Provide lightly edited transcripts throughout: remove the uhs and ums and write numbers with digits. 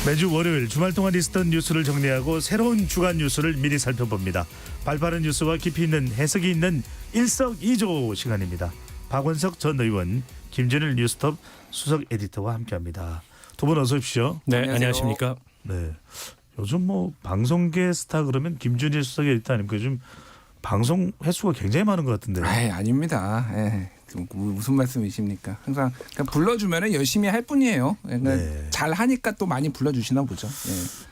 매주 월요일 주말 동안 있었던 뉴스를 정리하고 새로운 주간 뉴스를 미리 살펴봅니다. 발빠른 뉴스와 깊이 있는 해석이 있는 일석이조 시간입니다. 박원석 전 의원, 김준일 뉴스톱 수석 에디터와 함께합니다. 두 분 어서 오십시오. 네, 안녕하십니까. 네, 요즘 뭐 방송계 스타 그러면 김준일 수석 에디터 아닙니까? 요즘 방송 횟수가 굉장히 많은 것 같은데요. 아닙니다. 무슨 말씀이십니까? 항상 그냥 불러주면은 열심히 할 뿐이에요. 그러니까 네. 잘 하니까 또 많이 불러주시나 보죠.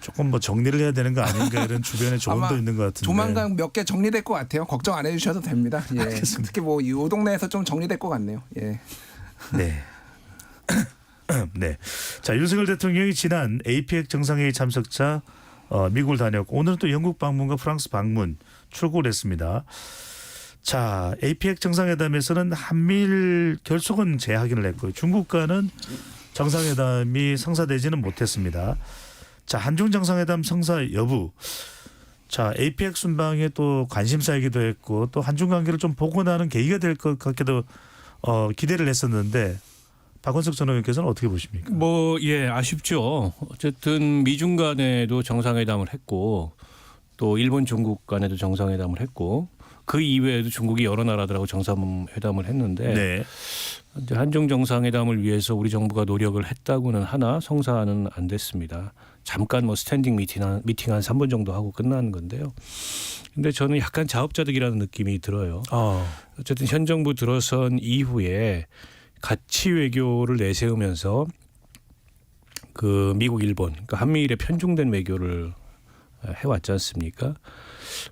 조금 뭐 정리를 해야 되는 거 아닌가 이런 주변에 조언도 있는 것 같은데. 조만간 몇 개 정리될 것 같아요. 걱정 안 해주셔도 됩니다. 알겠습니다. 특히 뭐 이 동네에서 좀 정리될 것 같네요. 네. 네. 자, 윤석열 대통령이 지난 APEC 정상회의 참석자 미국을 다녔고 오늘은 또 영국 방문과 프랑스 방문 출국을 했습니다. 자, APEC 정상회담에서는 한미일 결속은 재확인을 했고요. 중국과는 정상회담이 성사되지는 못했습니다. 자, 한중 정상회담 성사 여부. 자, APEC 순방에 또 관심사이기도 했고 또 한중 관계를 좀 복원하는 계기가 될 것 같기도 기대를 했었는데 박원석 전 의원께서는 어떻게 보십니까? 아쉽죠. 어쨌든 미중 간에도 정상회담을 했고 또 일본 중국 간에도 정상회담을 했고 그 이외에도 중국이 여러 나라들하고 정상회담을 했는데 네. 이제 한중 정상회담을 위해서 우리 정부가 노력을 했다고는 하나 성사는 안 됐습니다. 잠깐 뭐 스탠딩 미팅 한 3분 정도 하고 끝나는 건데요. 근데 저는 약간 자업자득이라는 느낌이 들어요. 어쨌든 현 정부 들어선 이후에 가치 외교를 내세우면서 그 미국, 일본, 그러니까 한미일의 편중된 외교를 해왔지 않습니까?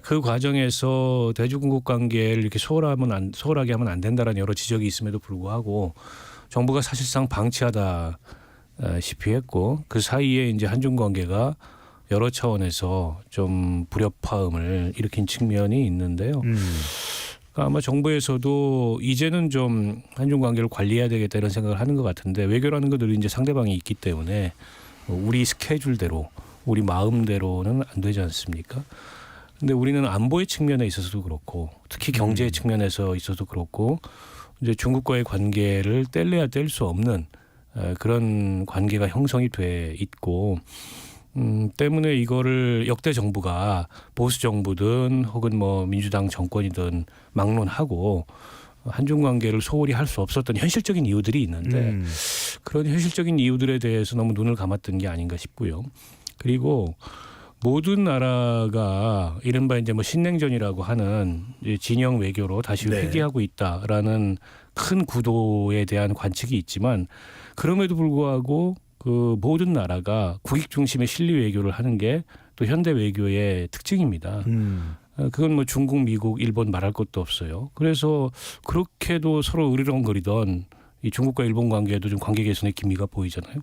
그 과정에서 대중국 관계를 이렇게 소홀하게 하면 안 된다라는 여러 지적이 있음에도 불구하고 정부가 사실상 방치하다시피 했고 그 사이에 이제 한중 관계가 여러 차원에서 좀 불협화음을 일으킨 측면이 있는데요. 아마 정부에서도 이제는 좀 한중 관계를 관리해야 되겠다 이런 생각을 하는 것 같은데 외교라는 것들이 이제 상대방이 있기 때문에 우리 스케줄대로 우리 마음대로는 안 되지 않습니까? 근데 우리는 안보의 측면에 있어서도 그렇고 특히 경제 측면에서 있어서도 그렇고 이제 중국과의 관계를 뗄래야 뗄 수 없는 그런 관계가 형성이 돼 있고 때문에 이거를 역대 정부가 보수 정부든 혹은 뭐 민주당 정권이든 막론하고 한중 관계를 소홀히 할 수 없었던 현실적인 이유들이 있는데 그런 현실적인 이유들에 대해서 너무 눈을 감았던 게 아닌가 싶고요. 그리고 모든 나라가 이른바 이제 뭐 신냉전이라고 하는 진영 외교로 다시 회귀하고 있다라는 큰 구도에 대한 관측이 있지만 그럼에도 불구하고 그 모든 나라가 국익 중심의 실리 외교를 하는 게 또 현대 외교의 특징입니다. 그건 뭐 중국, 미국, 일본 말할 것도 없어요. 그래서 그렇게도 서로 으르렁거리던 이 중국과 일본 관계에도 좀 관계 개선의 기미가 보이잖아요.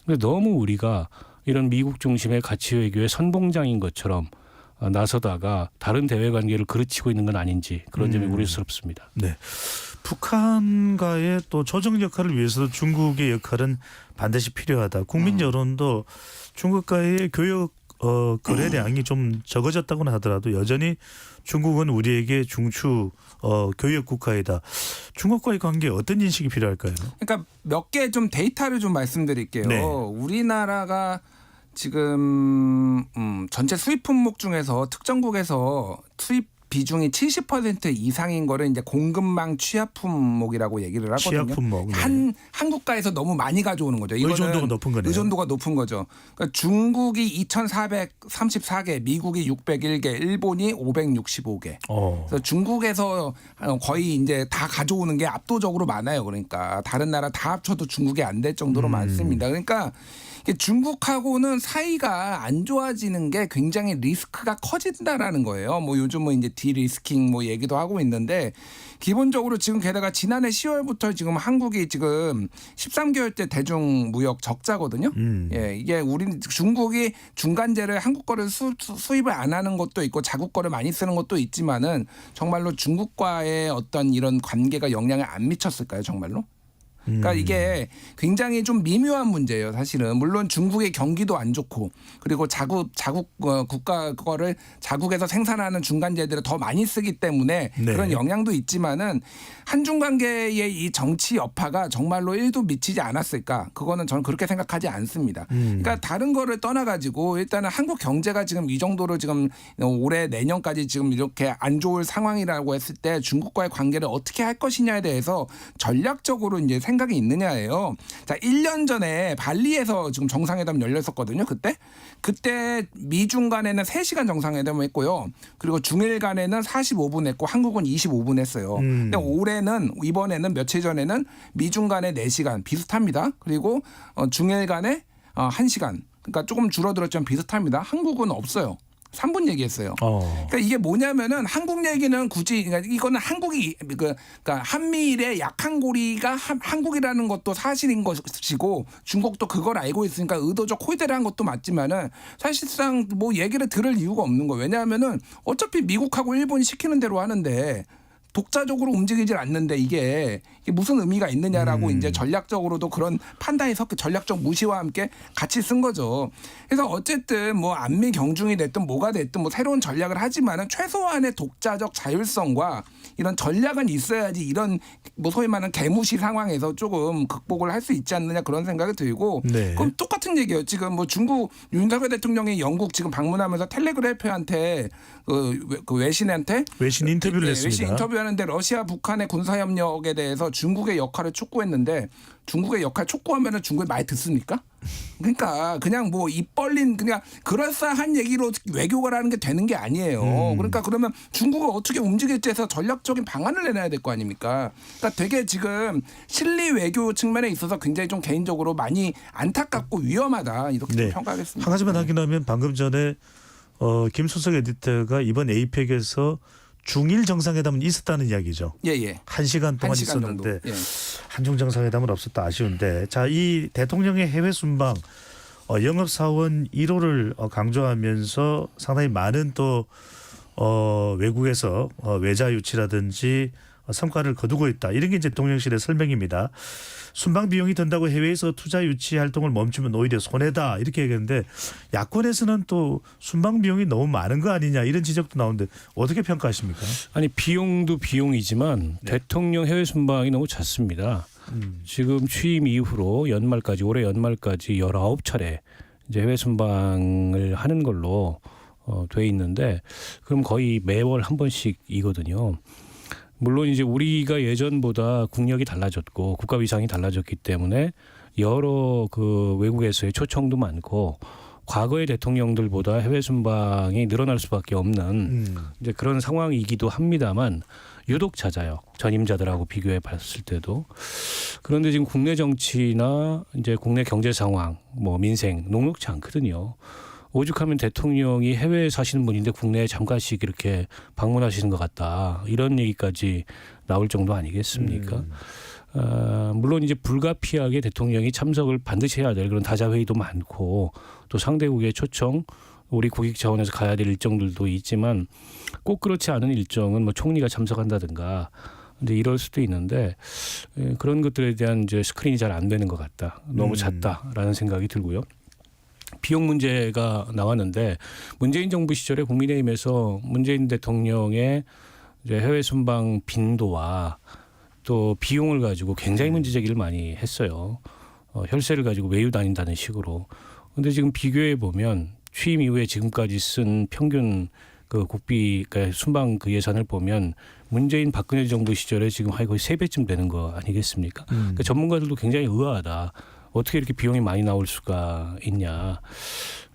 근데 너무 우리가 이런 미국 중심의 가치 외교의 선봉장인 것처럼 나서다가 다른 대외 관계를 그르치고 있는 건 아닌지 그런 점이 우려스럽습니다. 네. 북한과의 또 조정 역할을 위해서도 중국의 역할은 반드시 필요하다. 국민 여론도 중국과의 교역 거래량이 좀 적어졌다고는 하더라도 여전히 중국은 우리에게 중추 교역 국가이다. 중국과의 관계 어떤 인식이 필요할까요? 그러니까 몇 개 좀 데이터를 좀 말씀드릴게요. 네. 우리나라가 지금 전체 수입 품목 중에서 특정국에서 수입 비중이 70% 이상인 거를 이제 공급망 취약 품목이라고 얘기를 하거든요. 취약 품목. 네. 한 국가에서 너무 많이 가져오는 거죠. 이거는 의존도가 높은 거네요. 의존도가 높은 거죠. 그러니까 중국이 2,434개, 미국이 601개, 일본이 565개. 그래서 중국에서 거의 이제 다 가져오는 게 압도적으로 많아요. 그러니까 다른 나라 다 합쳐도 중국이 안 될 정도로 많습니다. 그러니까 중국하고는 사이가 안 좋아지는 게 굉장히 리스크가 커진다라는 거예요. 뭐 요즘은 이제 디리스킹 뭐 얘기도 하고 있는데 기본적으로 지금 게다가 지난해 10월부터 지금 한국이 지금 13개월째 대중 무역 적자거든요. 이게 중국이 중간재를 한국 거를 수입을 안 하는 것도 있고 자국 거를 많이 쓰는 것도 있지만은 정말로 중국과의 어떤 이런 관계가 영향을 안 미쳤을까요, 정말로? 그러니까 이게 굉장히 좀 미묘한 문제예요. 사실은 물론 중국의 경기도 안 좋고 그리고 자국 국가 거를 자국에서 생산하는 중간재들을 더 많이 쓰기 때문에 네. 그런 영향도 있지만은 한중 관계의 이 정치 여파가 정말로 1도 미치지 않았을까? 그거는 저는 그렇게 생각하지 않습니다. 그러니까 다른 거를 떠나가지고 일단은 한국 경제가 지금 이 정도로 지금 올해 내년까지 지금 이렇게 안 좋을 상황이라고 했을 때 중국과의 관계를 어떻게 할 것이냐에 대해서 전략적으로 이제 생각이 있느냐예요. 자, 1년 전에 발리에서 지금 정상회담 열렸었거든요. 그때 미중 간에는 3시간 정상회담을 했고요. 그리고 중일 간에는 45분 했고 한국은 25분 했어요. 근데 이번에는 며칠 전에는 미중 간에 4시간 비슷합니다. 그리고 중일 간에 1시간. 그러니까 조금 줄어들었지만 비슷합니다. 한국은 없어요. 3분 얘기했어요. 그러니까 이게 뭐냐면은 한국 얘기는 굳이 그러니까 이거는 그러니까 한미일의 약한 고리가 한국이라는 것도 사실인 것이고 중국도 그걸 알고 있으니까 의도적 호의대를 한 것도 맞지만은 사실상 뭐 얘기를 들을 이유가 없는 거예요. 왜냐하면은 어차피 미국하고 일본이 시키는 대로 하는데 독자적으로 움직이질 않는데 이게 무슨 의미가 있느냐라고 이제 전략적으로도 그런 판단이 섞여 전략적 무시와 함께 같이 쓴 거죠. 그래서 어쨌든 뭐 안미 경중이 됐든 뭐가 됐든 뭐 새로운 전략을 하지만은 최소한의 독자적 자율성과 이런 전략은 있어야지 이런 뭐 소위 말하는 개무시 상황에서 조금 극복을 할 수 있지 않느냐 그런 생각이 들고 네. 그럼 똑같은 얘기예요. 지금 뭐 중국 윤석열 대통령이 영국 지금 방문하면서 텔레그래프한테 그 외신한테 외신 인터뷰를 했습니다. 외신 인터뷰하는데 러시아 북한의 군사협력에 대해서 중국의 역할을 촉구했는데 중국의 역할 촉구하면은 중국이 많이 듣습니까? 그러니까 그냥 뭐 입 벌린 그냥 그럴싸한 얘기로 외교가라는 게 되는 게 아니에요. 그러니까 그러면 중국을 어떻게 움직일지 해서 전략적인 방안을 내놔야 될 거 아닙니까? 그러니까 되게 지금 실리 외교 측면에 있어서 굉장히 좀 개인적으로 많이 안타깝고 위험하다 이렇게 좀 평가하겠습니다. 한 가지만 확인하면 방금 전에 김수석 에디터가 이번 에이펙에서 중일 정상회담은 있었다는 이야기죠. 예. 1시간 동안 1시간 있었는데 정도. 예. 한중 정상회담은 없었다 아쉬운데 자, 이 대통령의 해외 순방 영업사원 1호를 강조하면서 상당히 많은 또 외국에서 외자 유치라든지 성과를 거두고 있다. 이런 게 이제 대통령실의 설명입니다. 순방 비용이 든다고 해외에서 투자 유치 활동을 멈추면 오히려 손해다 이렇게 얘기했는데 야권에서는 또 순방 비용이 너무 많은 거 아니냐 이런 지적도 나오는데 어떻게 평가하십니까? 아니 비용도 비용이지만 대통령 해외 순방이 너무 잦습니다. 지금 취임 이후로 연말까지 올해 연말까지 19차례 이제 해외 순방을 하는 걸로 돼 있는데 그럼 거의 매월 한 번씩이거든요. 물론 이제 우리가 예전보다 국력이 달라졌고 국가 위상이 달라졌기 때문에 여러 그 외국에서의 초청도 많고 과거의 대통령들보다 해외 순방이 늘어날 수밖에 없는 이제 그런 상황이기도 합니다만 유독 잦아요. 전임자들하고 비교해 봤을 때도. 그런데 지금 국내 정치나 이제 국내 경제 상황, 뭐 민생 녹록지 않거든요. 오죽하면 대통령이 해외에 사시는 분인데 국내에 잠깐씩 이렇게 방문하시는 것 같다. 이런 얘기까지 나올 정도 아니겠습니까? 물론 이제 불가피하게 대통령이 참석을 반드시 해야 될 그런 다자회의도 많고 또 상대국의 초청 우리 국익 차원에서 가야 될 일정들도 있지만 꼭 그렇지 않은 일정은 뭐 총리가 참석한다든가 근데 이럴 수도 있는데 그런 것들에 대한 이제 스크린이 잘 안 되는 것 같다. 너무 잦다라는 생각이 들고요. 비용 문제가 나왔는데 문재인 정부 시절에 국민의힘에서 문재인 대통령의 이제 해외 순방 빈도와 또 비용을 가지고 굉장히 문제 제기를 많이 했어요. 혈세를 가지고 외유 다닌다는 식으로. 그런데 지금 비교해 보면 취임 이후에 지금까지 쓴 평균 그 국비 그러니까 순방 그 예산을 보면 문재인 박근혜 정부 시절에 지금 거의 3배쯤 되는 거 아니겠습니까? 그러니까 전문가들도 굉장히 의아하다. 어떻게 이렇게 비용이 많이 나올 수가 있냐.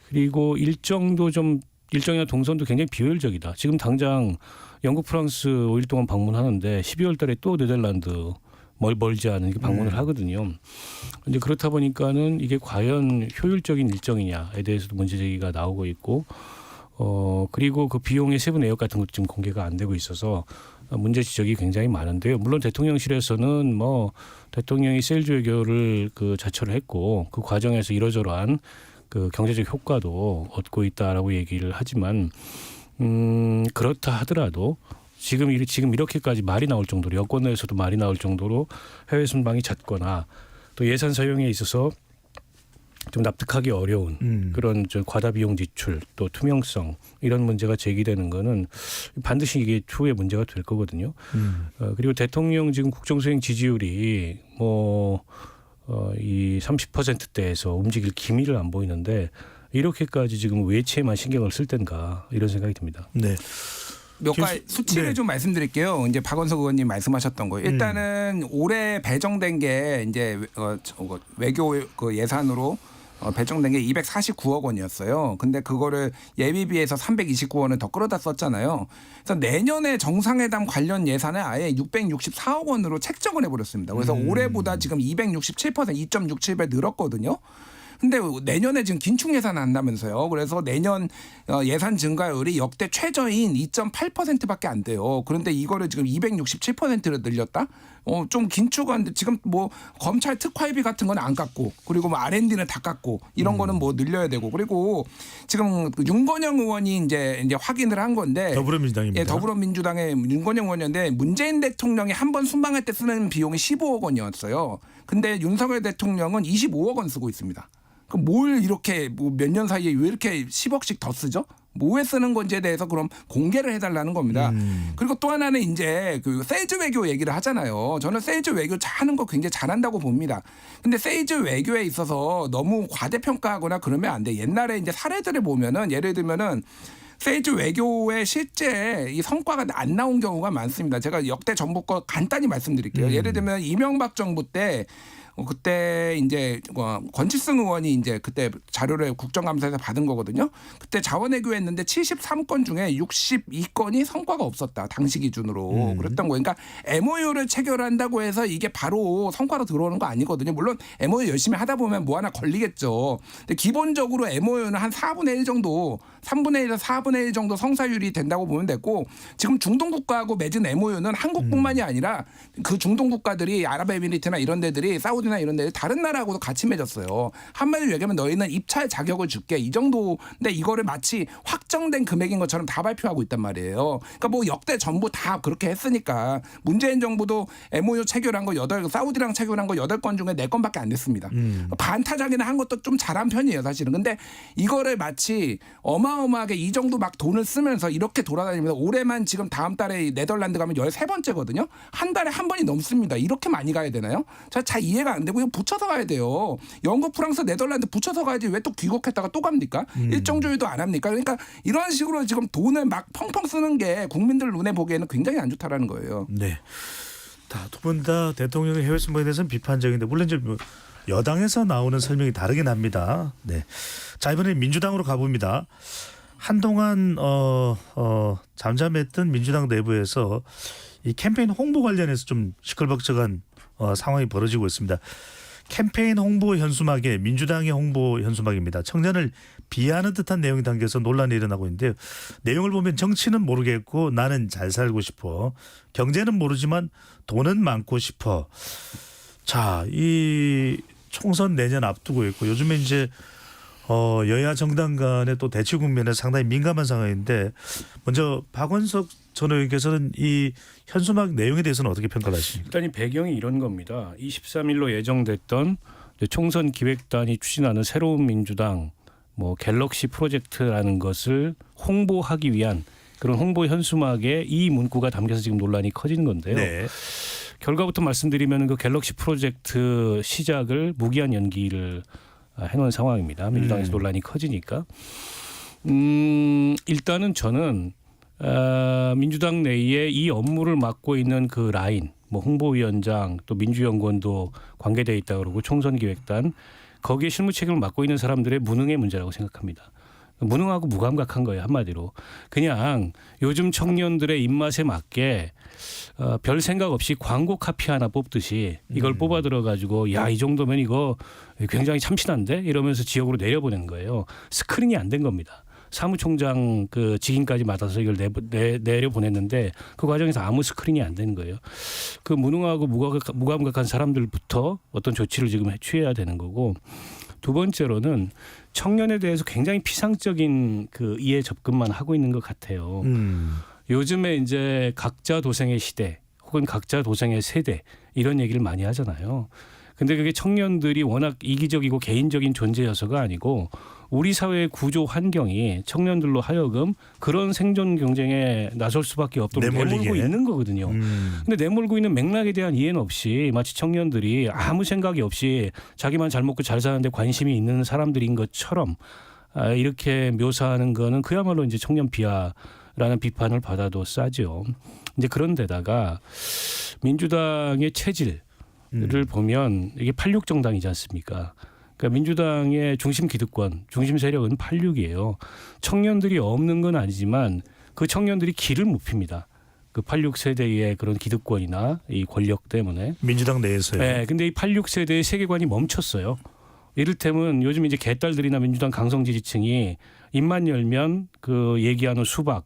그리고 일정이나 동선도 굉장히 비효율적이다. 지금 당장 영국, 프랑스 5일 동안 방문하는데 12월 달에 또 네덜란드 멀지 않은 방문을 하거든요. 이제 그렇다 보니까는 이게 과연 효율적인 일정이냐에 대해서도 문제 제기가 나오고 있고 그리고 그 비용의 세부 내역 같은 것도 지금 공개가 안 되고 있어서 문제 지적이 굉장히 많은데요. 물론 대통령실에서는 뭐 대통령이 세일즈 외교를 그 자처를 했고 그 과정에서 이러저러한 그 경제적 효과도 얻고 있다라고 얘기를 하지만 그렇다 하더라도 지금 이렇게까지 말이 나올 정도로 여권 내에서도 말이 나올 정도로 해외 순방이 잦거나 또 예산 사용에 있어서 좀 납득하기 어려운 그런 좀 과다 비용 지출 또 투명성 이런 문제가 제기되는 거는 반드시 이게 추후에 문제가 될 거거든요. 그리고 대통령 지금 국정수행 지지율이 이 30%대에서 움직일 기미를 안 보이는데 이렇게까지 지금 외치에만 신경을 쓸 텐가 이런 생각이 듭니다. 네. 몇 가지 수치를 네. 좀 말씀드릴게요. 이제 박원석 의원님 말씀하셨던 거예요. 일단은 올해 배정된 게 이제 외교 그 예산으로 배정된 게 249억 원이었어요. 근데 그거를 예비비에서 329원을 더 끌어다 썼잖아요. 그래서 내년에 정상회담 관련 예산을 아예 664억 원으로 책정을 해버렸습니다. 그래서 올해보다 지금 267% 2.67배 늘었거든요. 근데 내년에 지금 긴축 예산 한다면서요. 그래서 내년 예산 증가율이 역대 최저인 2.8%밖에 안 돼요. 그런데 이거를 지금 267%로 늘렸다? 좀 긴축한데 지금 뭐 검찰 특활비 같은 건 안 깎고 그리고 뭐 R&D는 다 깎고 이런 거는 뭐 늘려야 되고 그리고 지금 윤건영 의원이 이제 확인을 한 건데 더불어민주당입니다. 예, 더불어민주당의 윤건영 의원인데 문재인 대통령이 한 번 순방할 때 쓰는 비용이 15억 원이었어요. 근데 윤석열 대통령은 25억 원 쓰고 있습니다. 그럼 뭘 이렇게 몇 년 사이에 왜 이렇게 10억씩 더 쓰죠? 뭐에 쓰는 건지에 대해서 그럼 공개를 해달라는 겁니다. 그리고 또 하나는 이제 그 세이즈 외교 얘기를 하잖아요. 저는 세이즈 외교 하는 거 굉장히 잘한다고 봅니다. 근데 세이즈 외교에 있어서 너무 과대평가하거나 그러면 안 돼. 옛날에 이제 사례들을 보면은 예를 들면은 세이즈 외교의 실제 이 성과가 안 나온 경우가 많습니다. 제가 역대 정부 거 간단히 말씀드릴게요. 예를 들면 이명박 정부 때 그때 이제 권칠승 의원이 이제 그때 자료를 국정감사에서 받은 거거든요. 그때 자원외교 했는데 73건 중에 62건이 성과가 없었다. 당시 기준으로. 그랬던 거예요. 그러니까 MOU를 체결한다고 해서 이게 바로 성과로 들어오는 거 아니거든요. 물론 MOU 열심히 하다 보면 뭐 하나 걸리겠죠. 근데 기본적으로 MOU는 한 4분의 1 정도 3분의 1에서 4분의 1 정도 성사율이 된다고 보면 되고 지금 중동 국가하고 맺은 MOU는 한국뿐만이 아니라 그 중동 국가들이 아랍에미리트나 이런 데들이 사우디나 이런 데들 다른 나라하고도 같이 맺었어요. 한마디로 얘기하면 너희는 입찰 자격을 줄게 이 정도인데 이거를 마치 확정된 금액인 것처럼 다 발표하고 있단 말이에요. 그러니까 뭐 역대 정부 다 그렇게 했으니까 문재인 정부도 MOU 체결한 거 8, 사우디랑 체결한 거 8건 중에 4건밖에 안 됐습니다. 반타작이나 한 것도 좀 잘한 편이에요 사실은. 근데 이거를 마치 어마어마하게 이 정도 막 돈을 쓰면서 이렇게 돌아다니면서 올해만 지금 다음 달에 네덜란드 가면 13번째거든요. 한 달에 한 번이 넘습니다. 이렇게 많이 가야 되나요? 잘 이해가 안 되고 이거 붙여서 가야 돼요. 영국, 프랑스, 네덜란드 붙여서 가야지 왜 또 귀국했다가 또 갑니까? 일정 조율도 안 합니까? 그러니까 이런 식으로 지금 돈을 막 펑펑 쓰는 게 국민들 눈에 보기에는 굉장히 안 좋다라는 거예요. 네. 두 분 다 대통령의 해외 순방에 대해서는 비판적인데 물론 이제 여당에서 나오는 설명이 다르긴 합니다. 네. 자, 이번에 민주당으로 가봅니다. 한동안 잠잠했던 민주당 내부에서 이 캠페인 홍보 관련해서 좀 시끌벅적한 상황이 벌어지고 있습니다. 캠페인 홍보 현수막에 민주당의 홍보 현수막입니다. 청년을 비하하는 듯한 내용이 담겨서 논란이 일어나고 있는데요. 내용을 보면 정치는 모르겠고 나는 잘 살고 싶어. 경제는 모르지만 돈은 많고 싶어. 자, 이 총선 내년 앞두고 있고 요즘에 이제 여야 정당 간의 또 대치 국면에 상당히 민감한 상황인데 먼저 박원석 전 의원께서는 이 현수막 내용에 대해서는 어떻게 평가를 하십니까? 일단 이 배경이 이런 겁니다. 23일로 예정됐던 총선 기획단이 추진하는 새로운 민주당 뭐 갤럭시 프로젝트라는 것을 홍보하기 위한 그런 홍보 현수막에 이 문구가 담겨서 지금 논란이 커지는 건데요. 네. 결과부터 말씀드리면 그 갤럭시 프로젝트 시작을 무기한 연기를 해놓은 상황입니다. 민주당에서 논란이 커지니까. 일단은 저는 민주당 내에 이 업무를 맡고 있는 그 라인, 뭐 홍보위원장 또 민주연구원도 관계되어 있다 그러고 총선기획단 거기에 실무 책임을 맡고 있는 사람들의 무능의 문제라고 생각합니다. 무능하고 무감각한 거예요 한마디로. 그냥 요즘 청년들의 입맛에 맞게 별 생각 없이 광고 카피 하나 뽑듯이 이걸 뽑아 들어가지고 야 이 정도면 이거 굉장히 참신한데 이러면서 지역으로 내려보낸 거예요. 스크린이 안 된 겁니다. 사무총장 그 직인까지 맡아서 이걸 내려보냈는데 그 과정에서 아무 스크린이 안 되는 거예요. 그 무능하고 무감각한 사람들부터 어떤 조치를 지금 취해야 되는 거고 두 번째로는 청년에 대해서 굉장히 피상적인 그 이해 접근만 하고 있는 것 같아요. 요즘에 이제 각자 도생의 시대 혹은 각자 도생의 세대 이런 얘기를 많이 하잖아요. 근데 그게 청년들이 워낙 이기적이고 개인적인 존재여서가 아니고 우리 사회의 구조 환경이 청년들로 하여금 그런 생존 경쟁에 나설 수밖에 없도록 내몰고 있는 거거든요. 근데 내몰고 있는 맥락에 대한 이해는 없이 마치 청년들이 아무 생각이 없이 자기만 잘 먹고 잘 사는데 관심이 있는 사람들인 것처럼 이렇게 묘사하는 거는 그야말로 이제 청년 비하라는 비판을 받아도 싸죠. 이제 그런데다가 민주당의 체질을 보면 이게 86 정당이지 않습니까? 그러니까 민주당의 중심 기득권, 중심 세력은 86이에요. 청년들이 없는 건 아니지만 그 청년들이 길을 못 핍니다. 그 86 세대의 그런 기득권이나 이 권력 때문에. 민주당 내에서요. 네, 근데 이 86 세대의 세계관이 멈췄어요. 이를테면 요즘 이제 개딸들이나 민주당 강성 지지층이 입만 열면 그 얘기하는 수박,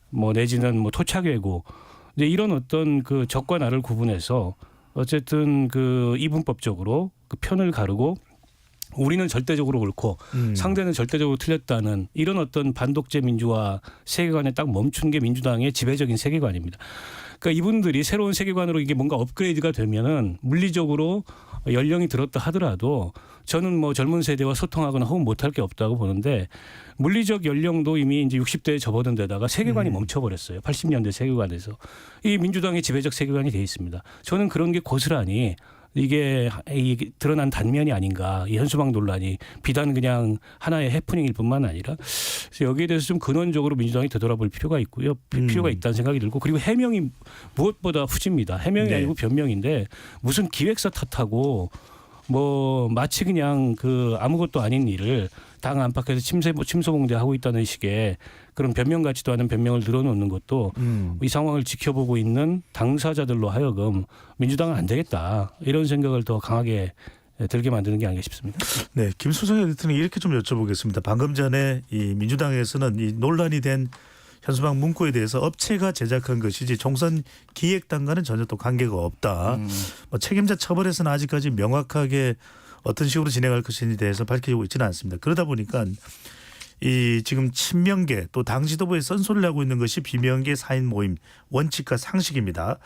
뭐 내지는 뭐 토착외고 이제 이런 어떤 그 적과 나를 구분해서 어쨌든 그 이분법적으로 그 편을 가르고 우리는 절대적으로 옳고 상대는 절대적으로 틀렸다는 이런 어떤 반독재 민주화 세계관에 딱 멈춘 게 민주당의 지배적인 세계관입니다. 그러니까 이분들이 새로운 세계관으로 이게 뭔가 업그레이드가 되면은 물리적으로 연령이 들었다 하더라도 저는 뭐 젊은 세대와 소통하거나 혹은 못할 게 없다고 보는데 물리적 연령도 이미 이제 60대에 접어든 데다가 세계관이 멈춰버렸어요. 80년대 세계관에서. 이 민주당의 지배적 세계관이 돼 있습니다. 저는 그런 게 고스란히 이게 드러난 단면이 아닌가. 이 현수막 논란이 비단 그냥 하나의 해프닝일 뿐만 아니라 그래서 여기에 대해서 좀 근원적으로 민주당이 되돌아볼 필요가 있고요. 필요가 있다는 생각이 들고 그리고 해명이 무엇보다 후지입니다. 해명이 아니고 변명인데 무슨 기획사 탓하고 뭐 마치 그냥 그 아무것도 아닌 일을 당 안팎에서 침소봉대하고 있다는 식의 그런 변명 같지도 않은 변명을 늘어놓는 것도 이 상황을 지켜보고 있는 당사자들로 하여금 민주당은 안 되겠다 이런 생각을 더 강하게 들게 만드는 게 아닌가 싶습니다. 네, 김수성 에디터는 이렇게 좀 여쭤보겠습니다. 방금 전에 이 민주당에서는 이 논란이 된 현수막 문구에 대해서 업체가 제작한 것이지 총선 기획단과는 전혀 또 관계가 없다. 뭐 책임자 처벌에서는 아직까지 명확하게 어떤 식으로 진행할 것인지에 대해서 밝히고 있지는 않습니다. 그러다 보니까 이 지금 친명계 또 당 지도부에 쓴소리를 하고 있는 것이 비명계 4인 모임 원칙과 상식입니다.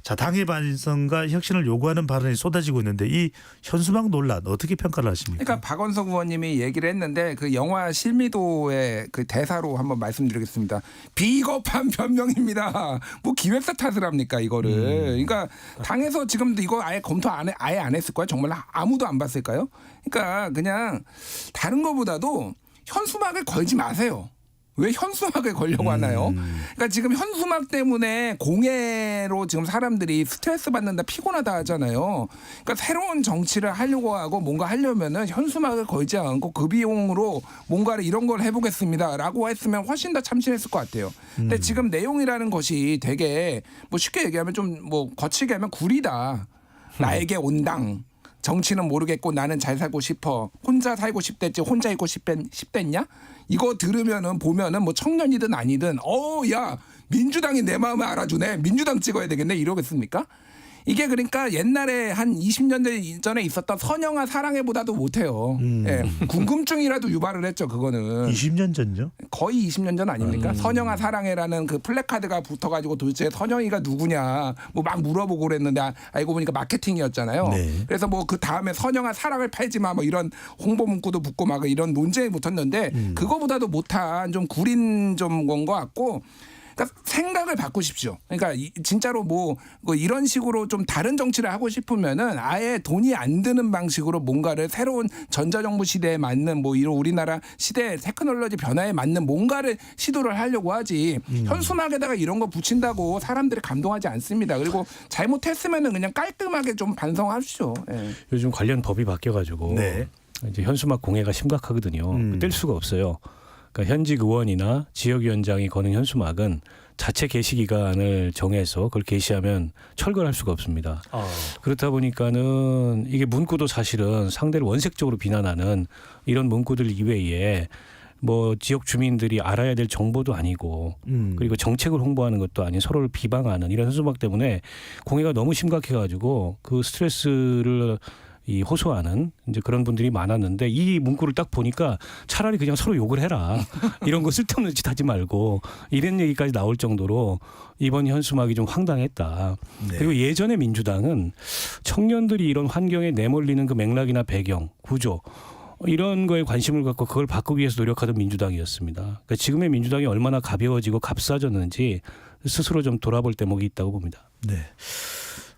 자, 당의 반성과 혁신을 요구하는 발언이 쏟아지고 있는데 이 현수막 논란 어떻게 평가를 하십니까? 그러니까 박원석 의원님이 얘기를 했는데 그 영화 실미도의 그 대사로 한번 말씀드리겠습니다. 비겁한 변명입니다. 뭐 기획사 탓을 합니까 이거를. 그러니까 당에서 지금도 이거 아예 검토 아예 안 했을 거야. 정말 아무도 안 봤을까요? 그러니까 그냥 다른 거보다도 현수막을 걸지 마세요. 왜 현수막을 걸려고 하나요? 그러니까 지금 현수막 때문에 공해로 지금 사람들이 스트레스 받는다 피곤하다 하잖아요. 그러니까 새로운 정치를 하려고 하고 뭔가 하려면은 현수막을 걸지 않고 그 비용으로 뭔가를 이런 걸 해보겠습니다라고 했으면 훨씬 더 참신했을 것 같아요. 근데 지금 내용이라는 것이 되게 뭐 쉽게 얘기하면 좀 뭐 거칠게 하면 구리다. 나에게 온당. 정치는 모르겠고 나는 잘 살고 싶어. 혼자 살고 싶댔지 혼자 있고 싶댔냐? 이거 들으면은 보면은 뭐 청년이든 아니든 야 민주당이 내 마음을 알아주네. 민주당 찍어야 되겠네. 이러겠습니까? 이게 그러니까 옛날에 한 20년 전에 있었던 선영아 사랑해보다도 못해요. 예, 궁금증이라도 유발을 했죠. 그거는. 20년 전요? 거의 20년 전 아닙니까? 선영아 사랑해라는 그 플래카드가 붙어가지고 도대체 선영이가 누구냐 뭐 막 물어보고 그랬는데 알고 보니까 마케팅이었잖아요. 네. 그래서 뭐 그 다음에 선영아 사랑을 팔지 마 뭐 이런 홍보 문구도 붙고 막 이런 논쟁이 붙었는데 그거보다도 못한 좀 구린 좀 건 것 같고 그러니까 생각을 바꾸십시오. 그러니까 진짜로 뭐 이런 식으로 좀 다른 정치를 하고 싶으면은 아예 돈이 안 드는 방식으로 뭔가를 새로운 전자정부 시대에 맞는 뭐 이런 우리나라 시대 테크놀로지 변화에 맞는 뭔가를 시도를 하려고 하지 현수막에다가 이런 거 붙인다고 사람들이 감동하지 않습니다. 그리고 잘못했으면은 그냥 깔끔하게 좀 반성하십시오. 예. 요즘 관련 법이 바뀌어가지고 네. 이제 현수막 공해가 심각하거든요. 뗄 수가 없어요. 그러니까 현직 의원이나 지역위원장이 거는 현수막은 자체 게시 기간을 정해서 그걸 게시하면 철거할 수가 없습니다. 그렇다 보니까는 이게 문구도 사실은 상대를 원색적으로 비난하는 이런 문구들 이외에 뭐 지역 주민들이 알아야 될 정보도 아니고 그리고 정책을 홍보하는 것도 아닌 서로를 비방하는 이런 현수막 때문에 공해가 너무 심각해가지고 그 스트레스를 이 호소하는 이제 그런 분들이 많았는데 이 문구를 딱 보니까 차라리 그냥 서로 욕을 해라. 이런 거 쓸데없는 짓 하지 말고 이런 얘기까지 나올 정도로 이번 현수막이 좀 황당했다. 네. 그리고 예전에 민주당은 청년들이 이런 환경에 내몰리는 그 맥락이나 배경, 구조 이런 거에 관심을 갖고 그걸 바꾸기 위해서 노력하던 민주당이었습니다. 그러니까 지금의 민주당이 얼마나 가벼워지고 값싸졌는지 스스로 좀 돌아볼 대목이 있다고 봅니다. 네.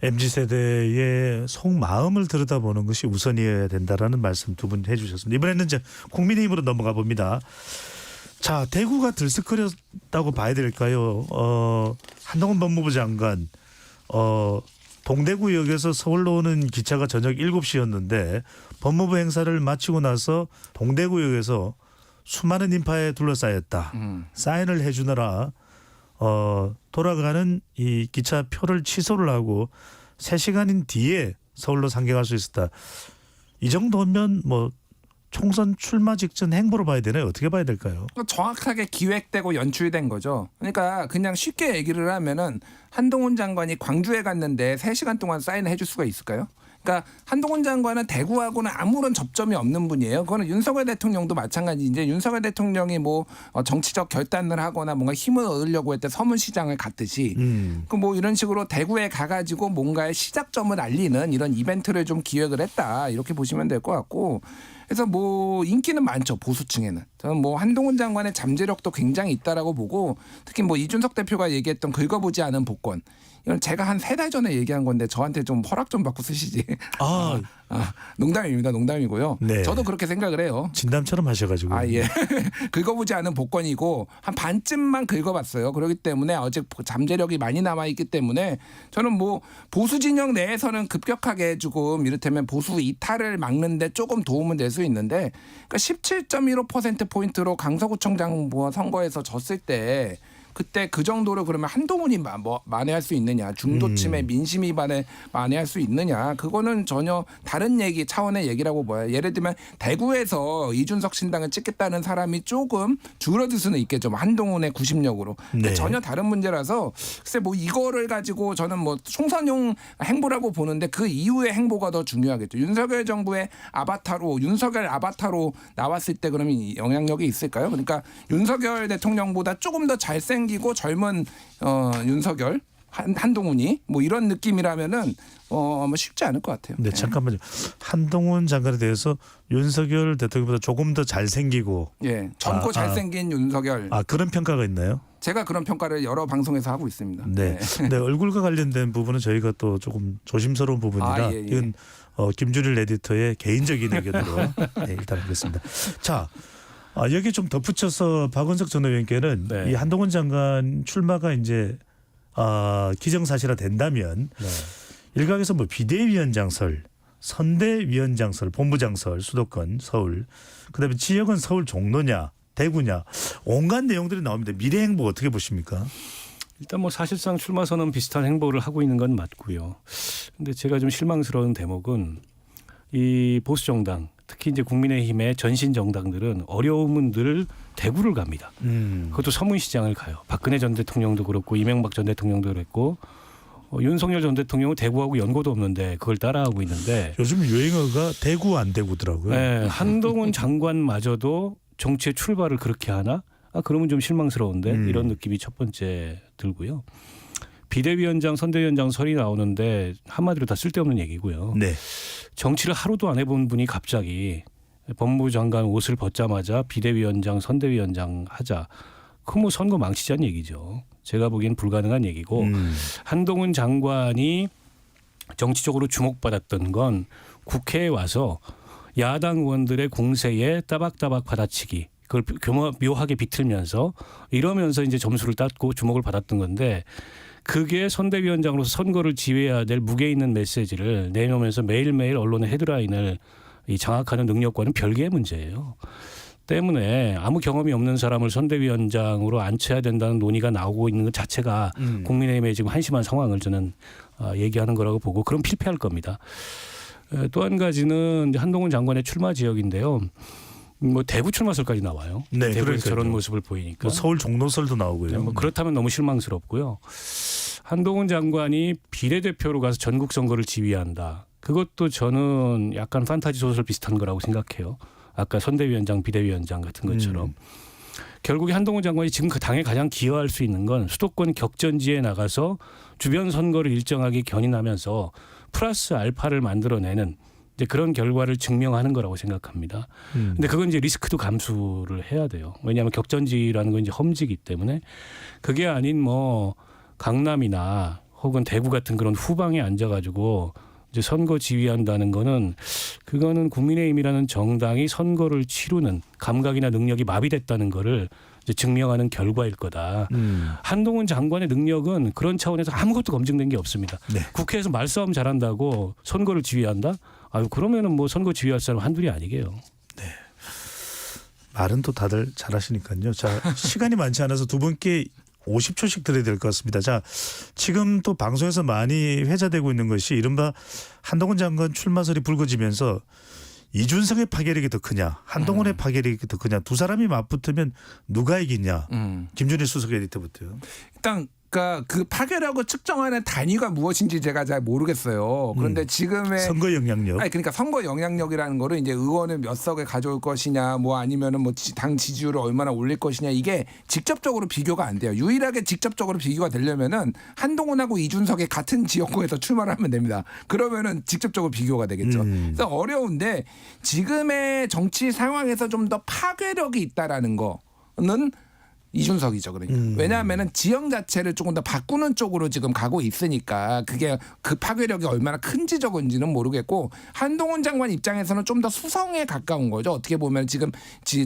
MZ세대의 속마음을 들여다보는 것이 우선이어야 된다라는 말씀 두 분 해주셨습니다. 이번에는 이제 국민의힘으로 넘어가 봅니다. 자, 대구가 들썩거렸다고 봐야 될까요? 한동훈 법무부 장관 동대구역에서 서울로 오는 기차가 저녁 7시였는데 법무부 행사를 마치고 나서 동대구역에서 수많은 인파에 둘러싸였다. 사인을 해주느라 돌아가는 이 기차 표를 취소를 하고 3시간인 뒤에 서울로 상경할 수 있었다. 이 정도면 뭐 총선 출마 직전 행보로 봐야 되나요? 어떻게 봐야 될까요? 정확하게 기획되고 연출된 거죠. 그러니까 그냥 쉽게 얘기를 하면은 한동훈 장관이 광주에 갔는데 3시간 동안 사인을 해줄 수가 있을까요? 그러니까 한동훈 장관은 대구하고는 아무런 접점이 없는 분이에요. 그거는 윤석열 대통령도 마찬가지. 이제 윤석열 대통령이 뭐 정치적 결단을 하거나 뭔가 힘을 얻으려고 할 때 서문시장을 갔듯이 그 뭐 이런 식으로 대구에 가가지고 뭔가의 시작점을 알리는 이런 이벤트를 좀 기획을 했다 이렇게 보시면 될 것 같고. 그래서 뭐 인기는 많죠 보수층에는. 저는 뭐 한동훈 장관의 잠재력도 굉장히 있다라고 보고 특히 뭐 이준석 대표가 얘기했던 긁어보지 않은 복권. 이건 제가 한 3달 전에 얘기한 건데 저한테 좀 허락 좀 받고 쓰시지. 농담입니다. 농담이고요. 네. 저도 그렇게 생각을 해요. 진담처럼 하셔가지고. 아, 예. 긁어보지 않은 복권이고 한 반쯤만 긁어봤어요. 그렇기 때문에 아직 잠재력이 많이 남아있기 때문에 저는 뭐 보수 진영 내에서는 급격하게 조금 이를테면 보수 이탈을 막는데 조금 도움은 될 수 있는데 그러니까 17.15%포인트로 강서구청장 선거에서 졌을 때 그때 그 정도로 그러면 한동훈이 만회할 수 있느냐, 중도층의 민심 위반을 만회할 수 있느냐, 그거는 전혀 다른 얘기 차원의 얘기라고 봐요. 예를 들면 대구에서 이준석 신당을 찍겠다는 사람이 조금 줄어들 수는 있겠죠. 한동훈의 구심력으로. 근데 네. 전혀 다른 문제라서 글쎄 뭐 이거를 가지고 저는 뭐 총선용 행보라고 보는데 그 이후의 행보가 더 중요하겠죠. 윤석열 정부의 윤석열 아바타로 나왔을 때 그러면 영향력이 있을까요? 그러니까 윤석열 대통령보다 조금 더 잘생기고 젊은 윤석열 한동훈이 뭐 이런 느낌이라면은 아마 쉽지 않을 것 같아요. 네, 잠깐만요. 한동훈 장관에 대해서 윤석열 대통령보다 조금 더 잘생기고 젊고 잘생긴 윤석열. 그런 평가가 있나요? 제가 그런 평가를 여러 방송에서 하고 있습니다. 네. 네, 얼굴과 관련된 부분은 저희가 또 조금 조심스러운 부분이라 예. 이건 김준일 에디터의 개인적인 의견으로 네, 일단 하겠습니다. 자, 여기 좀 덧붙여서 박원석 전 의원께는 네. 이 한동훈 장관 출마가 이제 기정사실화 된다면 일각에서 뭐 비대위원장설, 선대위원장설, 본부장설, 수도권 서울, 그다음에 지역은 서울 종로냐, 대구냐, 온갖 내용들이 나옵니다. 미래 행보 어떻게 보십니까? 일단 뭐 사실상 출마 선언 비슷한 행보를 하고 있는 건 맞고요. 근데 제가 좀 실망스러운 대목은 이 보수 정당, 특히 이제 국민의힘의 전신 정당들은 어려움은 늘 대구를 갑니다. 그것도 서문시장을 가요. 박근혜 전 대통령도 그렇고 이명박 전 대통령도 그랬고 윤석열 전 대통령은 대구하고 연고도 없는데 그걸 따라하고 있는데 요즘 유행어가 대구 안 대구더라고요. 네, 한동훈 장관마저도 정치의 출발을 그렇게 하나? 그러면 좀 실망스러운데 이런 느낌이 첫 번째 들고요. 비대위원장, 선대위원장 설이 나오는데 한마디로 다 쓸데없는 얘기고요. 네. 정치를 하루도 안 해본 분이 갑자기 법무부 장관 옷을 벗자마자 비대위원장, 선대위원장 하자. 그건 뭐 선거 망치자는 얘기죠. 제가 보기엔 불가능한 얘기고 한동훈 장관이 정치적으로 주목받았던 건 국회에 와서 야당 의원들의 공세에 따박따박 받아치기. 그걸 묘하게 비틀면서 이러면서 이제 점수를 땄고 주목을 받았던 건데 그게 선대위원장으로서 선거를 지휘해야 될 무게 있는 메시지를 내놓으면서 매일매일 언론의 헤드라인을 장악하는 능력과는 별개의 문제예요. 때문에 아무 경험이 없는 사람을 선대위원장으로 앉혀야 된다는 논의가 나오고 있는 것 자체가 국민의힘의 지금 한심한 상황을 저는 얘기하는 거라고 보고 그럼 필패할 겁니다. 또 한 가지는 한동훈 장관의 출마 지역인데요. 뭐 대구 출마설까지 나와요. 네, 대구에서 저런 모습을 보이니까. 뭐 서울 종로설도 나오고요. 네, 뭐 그렇다면 너무 실망스럽고요. 한동훈 장관이 비례대표로 가서 전국 선거를 지휘한다. 그것도 저는 약간 판타지 소설 비슷한 거라고 생각해요. 아까 선대위원장, 비대위원장 같은 것처럼. 결국에 한동훈 장관이 지금 그 당에 가장 기여할 수 있는 건 수도권 격전지에 나가서 주변 선거를 일정하게 견인하면서 플러스 알파를 만들어내는 이제 그런 결과를 증명하는 거라고 생각합니다. 근데 그건 이제 리스크도 감수를 해야 돼요. 왜냐하면 격전지라는 건 이제 험지기 때문에 그게 아닌 뭐 강남이나 혹은 대구 같은 그런 후방에 앉아가지고 이제 선거 지휘한다는 거는 그거는 국민의힘이라는 정당이 선거를 치르는 감각이나 능력이 마비됐다는 거를 이제 증명하는 결과일 거다. 한동훈 장관의 능력은 그런 차원에서 아무것도 검증된 게 없습니다. 네. 국회에서 말싸움 잘한다고 선거를 지휘한다? 아유 그러면은 뭐 선거 지휘할 사람 한둘이 아니게요. 말은 또 다들 잘하시니까요. 자, 시간이 많지 않아서 두 분께 50초씩 드려야 될 것 같습니다. 자, 지금 또 방송에서 많이 회자되고 있는 것이 이른바 한동훈 장관 출마설이 불거지면서 이준석의 파괴력이 더 크냐, 한동훈의 파괴력이 더 크냐, 두 사람이 맞붙으면 누가 이기냐. 김준일 수석 에디터부터요. 일단 그러니까 그 파괴력을 측정하는 단위가 무엇인지 제가 잘 모르겠어요. 그런데 지금의 선거 영향력. 아니 그러니까 선거 영향력이라는 거를 이제 의원을 몇 석에 가져올 것이냐, 뭐 아니면은 뭐 당 지지율을 얼마나 올릴 것이냐 이게 직접적으로 비교가 안 돼요. 유일하게 직접적으로 비교가 되려면은 한동훈하고 이준석이 같은 지역구에서 출마를 하면 됩니다. 그러면은 직접적으로 비교가 되겠죠. 그래서 어려운데 지금의 정치 상황에서 좀 더 파괴력이 있다라는 거는 이준석이죠. 그러니까 왜냐하면은 지형 자체를 조금 더 바꾸는 쪽으로 지금 가고 있으니까 그게 그 파괴력이 얼마나 큰지 적은지는 모르겠고 한동훈 장관 입장에서는 좀 더 수성에 가까운 거죠. 어떻게 보면 지금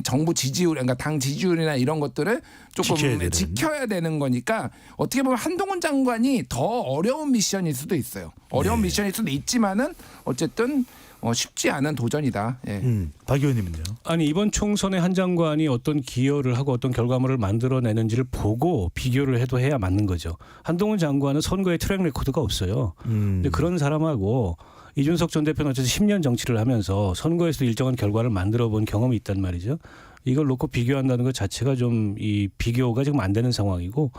정부 지지율, 그러니까 당 지지율이나 이런 것들을 조금 지켜야 되는 거니까 어떻게 보면 한동훈 장관이 더 어려운 미션일 수도 있어요. 어려운 미션일 수도 있지만은 어쨌든 쉽지 않은 도전이다. 예. 박 의원님은요? 아니 이번 총선에 한 장관이 어떤 기여를 하고 어떤 결과물을 만들어내는지를 보고 비교를 해도 해야 맞는 거죠. 한동훈 장관은 선거에 트랙 레코드가 없어요. 근데 그런 사람하고 이준석 전 대표는 어쨌든 10년 정치를 하면서 선거에서 일정한 결과를 만들어 본 경험이 있단 말이죠. 이걸 놓고 비교한다는 것 자체가 좀 이 비교가 지금 안 되는 상황이고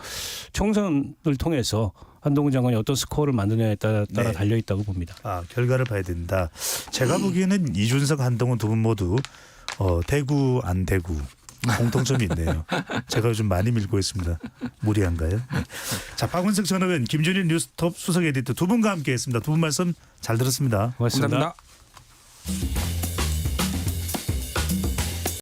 총선을 통해서 한동훈 장관이 어떤 스코어를 만드냐에 따라 달려 있다고 봅니다. 아, 결과를 봐야 된다. 제가 보기에는 이준석, 한동훈 두 분 모두 대구 안 대구 공통점이 있네요. 제가 요즘 많이 밀고 있습니다. 무리한가요? 네. 자, 박원석 전 의원, 김준일 뉴스톱 수석 에디터 두 분과 함께했습니다. 두 분 말씀 잘 들었습니다. 고맙습니다. 감사합니다.